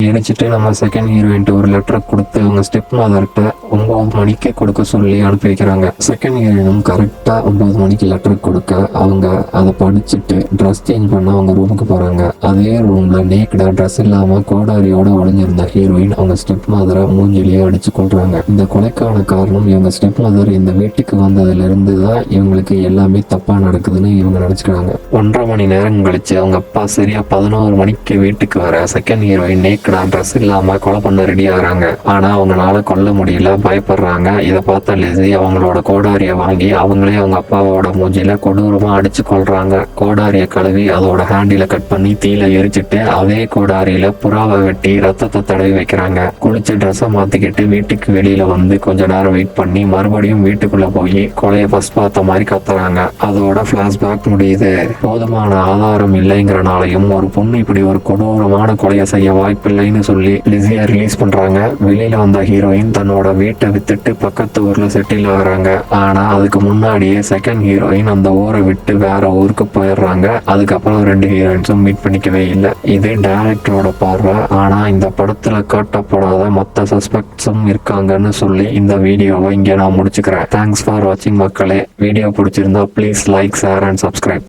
எரிச்சிட்டு நம்ம செகண்ட் ஹீரோயின்ட்டு ஒரு லெட்டரை கொடுத்து அவங்க ஸ்டெப் மதர்கிட்ட 9 மணிக்கு கொடுக்க சொல்லி அனுப்பி வைக்கிறாங்க. செகண்ட் ஹீரோயினும் கரெக்டாக 9 மணிக்கு லெட்டர் கொடுக்க அவங்க அதை படிச்சுட்டு ட்ரெஸ் சேஞ்ச் பண்ண அவங்க ரூமுக்கு போகிறாங்க. அதே ரூமில் நேக்கடாக ட்ரெஸ் இல்லாமல் கோடாரியோட ஒளிஞ்சிருந்த ஹீரோயின் அவங்க ஸ்டெப் மதரை மூஞ்சிலேயே அடிச்சு கொள்றாங்க. இந்த கொலைக்கான காரணம் இவங்க ஸ்டெப் மதர் இந்த வீட்டுக்கு வந்ததுலேருந்து தான் இவங்களுக்கு எல்லாமே தப்பாக நடக்குதுன்னு இவங்க நினச்சிக்கிறாங்க. 1.5 மணி நேரம் கழிச்சு அவங்க அப்பா சரியா 11 மணிக்கு வீட்டுக்கு வர செகண்ட் ஹீரோயின் நேக்கடா ட்ரெஸ் இல்லாம கொலை பண்ண ரெடி ஆகுறாங்க. ஆனா அவங்களால கொல்ல முடியல, பயப்படுறாங்க. இதை பார்த்த லிஸி அவங்களோட கோடாரியை வாங்கி அவங்களே அவங்க அப்பாவோட மூஞ்சில கொடூரமா அடிச்சு கொள்றாங்க. கோடாரியை கழுவி அதோட ஹேண்டில கட் பண்ணி தீல எரிச்சிட்டு அதே கோடாரியில புறாவை வெட்டி ரத்தத்தை தடவி வைக்கிறாங்க. குளிச்சு ட்ரெஸ்ஸை மாத்திக்கிட்டு வீட்டுக்கு வெளியில வந்து கொஞ்ச நேரம் வெயிட் பண்ணி மறுபடியும் வீட்டுக்குள்ள போய் கொலையை ஃபர்ஸ்ட் பார்த்த மாதிரி கத்துறாங்க. அதோட பிளாஷ்பேக் முடியுது. போதுமான ஆதாரம் இல்லைங்கிறனாலையும் ஒரு பொண்ணு இப்படி ஒரு கொடூரமான கொலையை செய்ய வாய்ப்பில்லைன்னு சொல்லி லிஸியை ரிலீஸ் பண்றாங்க. வெளியில வந்த ஹீரோயின் தன்னோட வீட்டை வித்துட்டு பக்கத்து ஊர்ல செட்டில் ஆகுறாங்க. ஆனா அதுக்கு முன்னாடியே செகண்ட் ஹீரோயின் அந்த ஊரை விட்டு வேற ஊருக்கு போயிடுறாங்க. அதுக்கப்புறம் 2 ஹீரோயின்ஸும் மீட் பண்ணிக்கவே இல்லை. இது டைரக்டரோட பார்வை. ஆனா இந்த படத்துல காட்டப்படாத மொத்த சஸ்பெக்ட்ஸும் இருக்காங்கன்னு சொல்லி இந்த வீடியோவை இங்கே நான் முடிச்சுக்கிறேன். தேங்க்ஸ் ஃபார் வாட்சிங் மக்களே. வீடியோ பிடிச்சிருந்தா please like, share and subscribe.